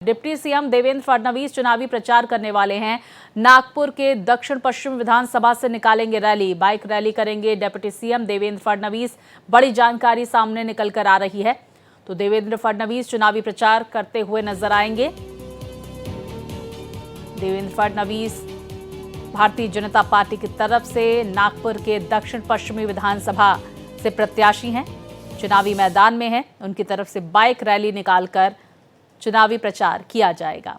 Deputy CM Devendra Fadnavis चुनावी प्रचार करने वाले हैं। नागपुर के दक्षिण पश्चिम विधानसभा से निकालेंगे रैली, बाइक रैली करेंगे डिप्टी सीएम देवेंद्र फडणवीस। बड़ी जानकारी सामने निकल कर आ रही है, तो देवेंद्र फडणवीस चुनावी प्रचार करते हुए नजर आएंगे। देवेंद्र फडणवीस भारतीय जनता पार्टी की तरफ से नागपुर के दक्षिण पश्चिमी विधानसभा से प्रत्याशी हैं, चुनावी मैदान में हैं। उनकी तरफ से बाइक रैली निकालकर चुनावी प्रचार किया जाएगा।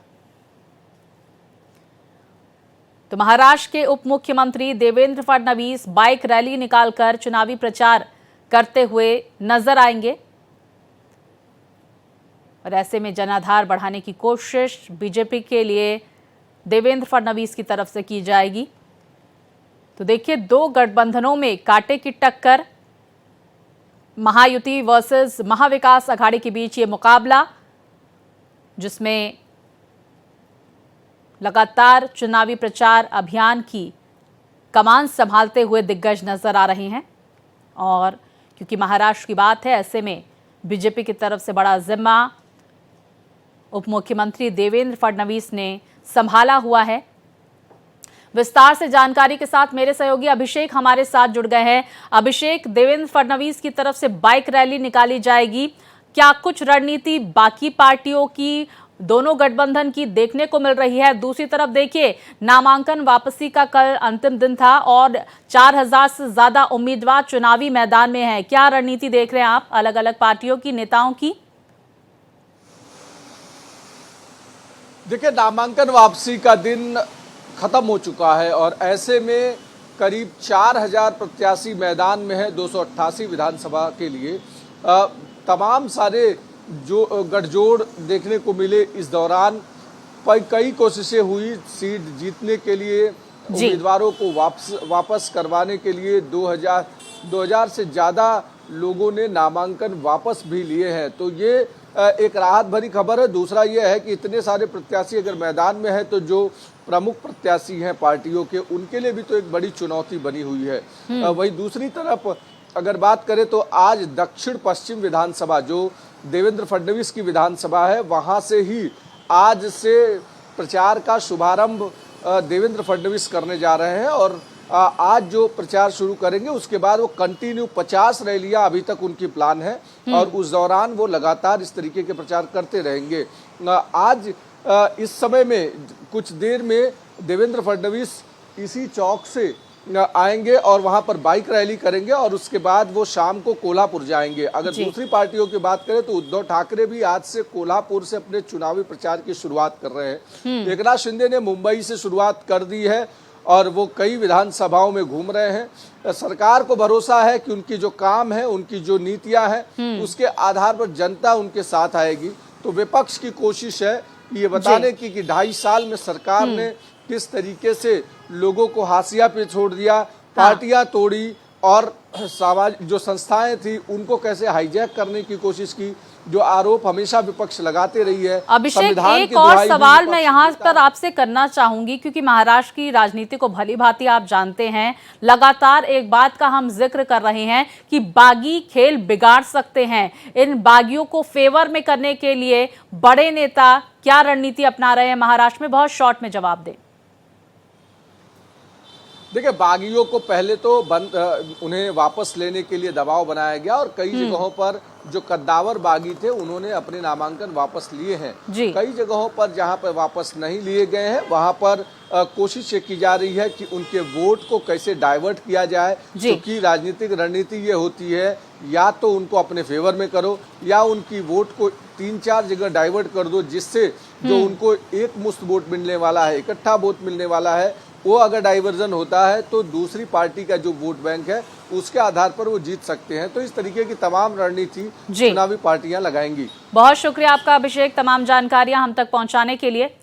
तो महाराष्ट्र के उप मुख्यमंत्री देवेंद्र फडणवीस बाइक रैली निकालकर चुनावी प्रचार करते हुए नजर आएंगे और ऐसे में जनाधार बढ़ाने की कोशिश बीजेपी के लिए देवेंद्र फडणवीस की तरफ से की जाएगी। तो देखिए, दो गठबंधनों में कांटे की टक्कर, महायुति वर्सेस महाविकास आघाड़ी के बीच ये मुकाबला, जिसमें लगातार चुनावी प्रचार अभियान की कमान संभालते हुए दिग्गज नजर आ रहे हैं। और क्योंकि महाराष्ट्र की बात है, ऐसे में बीजेपी की तरफ से बड़ा जिम्मा उप मुख्यमंत्री देवेंद्र फडणवीस ने संभाला हुआ है। विस्तार से जानकारी के साथ मेरे सहयोगी अभिषेक हमारे साथ जुड़ गए हैं। अभिषेक, देवेंद्र फडणवीस की तरफ से बाइक रैली निकाली जाएगी, क्या कुछ रणनीति बाकी पार्टियों की, दोनों गठबंधन की देखने को मिल रही है? दूसरी तरफ देखिए, नामांकन वापसी का कल अंतिम दिन था और 4000 से ज्यादा उम्मीदवार चुनावी मैदान में हैं। क्या रणनीति देख रहे हैं आप अलग अलग पार्टियों की, नेताओं की? देखिए, नामांकन वापसी का दिन खत्म हो चुका है और ऐसे में करीब 4000 प्रत्याशी मैदान में है 288 विधानसभा के लिए। तमाम सारे जो गठजोड़ देखने को मिले इस दौरान, कई कोशिशें हुई सीट जीतने के लिए, उम्मीदवारों को वापस करवाने के लिए 2000 से ज़्यादा लोगों ने नामांकन वापस भी लिए हैं। तो ये एक राहत भरी खबर है। दूसरा ये है कि इतने सारे प्रत्याशी अगर मैदान में है तो जो प्रमुख प्रत्याशी हैं पार्टियों के, उनके लिए भी तो एक बड़ी चुनौती बनी हुई है। वहीं दूसरी तरफ अगर बात करें तो आज दक्षिण पश्चिम विधानसभा, जो देवेंद्र फडणवीस की विधानसभा है, वहां से ही आज से प्रचार का शुभारंभ देवेंद्र फडणवीस करने जा रहे हैं। और आज जो प्रचार शुरू करेंगे उसके बाद वो कंटिन्यू 50 रैलियां अभी तक उनकी प्लान है और उस दौरान वो लगातार इस तरीके के प्रचार करते रहेंगे। आज इस समय में कुछ देर में देवेंद्र फडणवीस इसी चौक से आएंगे और वहां पर बाइक रैली करेंगे और उसके बाद वो शाम को कोल्हापुर जाएंगे। अगर दूसरी पार्टियों की बात करें तो उद्धव ठाकरे भी आज से कोल्हापुर से अपने चुनावी प्रचार की शुरुआत कर रहे हैं। एकनाथ शिंदे ने मुंबई से शुरुआत कर दी है और वो कई विधानसभाओं में घूम रहे हैं। सरकार को भरोसा है कि उनकी जो काम है, उनकी जो नीतियां हैं, उसके आधार पर जनता उनके साथ आएगी। तो विपक्ष की कोशिश है ये बताने की कि 2.5 साल में सरकार ने किस तरीके से लोगों को हाशिया पे छोड़ दिया, पार्टियां तोड़ी और समाज जो संस्थाएं थी उनको कैसे हाईजैक करने की कोशिश की, जो आरोप हमेशा विपक्ष लगाते रही है। अभिषेक, एक और सवाल मैं यहाँ पर आपसे करना चाहूंगी, क्योंकि महाराष्ट्र की राजनीति को भली भांति आप जानते हैं। लगातार एक बात का हम जिक्र कर रहे हैं कि बागी खेल बिगाड़ सकते हैं। इन बागियों को फेवर में करने के लिए बड़े नेता क्या रणनीति अपना रहे हैं महाराष्ट्र में? बहुत शॉर्ट में जवाब दें। देखिए, बागियों को पहले तो उन्हें वापस लेने के लिए दबाव बनाया गया और कई जगहों पर जो कद्दावर बागी थे उन्होंने अपने नामांकन वापस लिए हैं। कई जगहों पर जहां पर वापस नहीं लिए गए हैं वहां पर कोशिश की जा रही है कि उनके वोट को कैसे डाइवर्ट किया जाए, क्योंकि राजनीतिक रणनीति ये होती है या तो उनको अपने फेवर में करो या उनकी वोट को 3-4 जगह डाइवर्ट कर दो, जिससे जो उनको एक मुश्त वोट मिलने वाला है, इकट्ठा वोट मिलने वाला है, वो अगर डाइवर्जन होता है तो दूसरी पार्टी का जो वोट बैंक है उसके आधार पर वो जीत सकते हैं। तो इस तरीके की तमाम रणनीति चुनावी पार्टियां लगाएंगी। बहुत शुक्रिया आपका अभिषेक, तमाम जानकारियां हम तक पहुंचाने के लिए।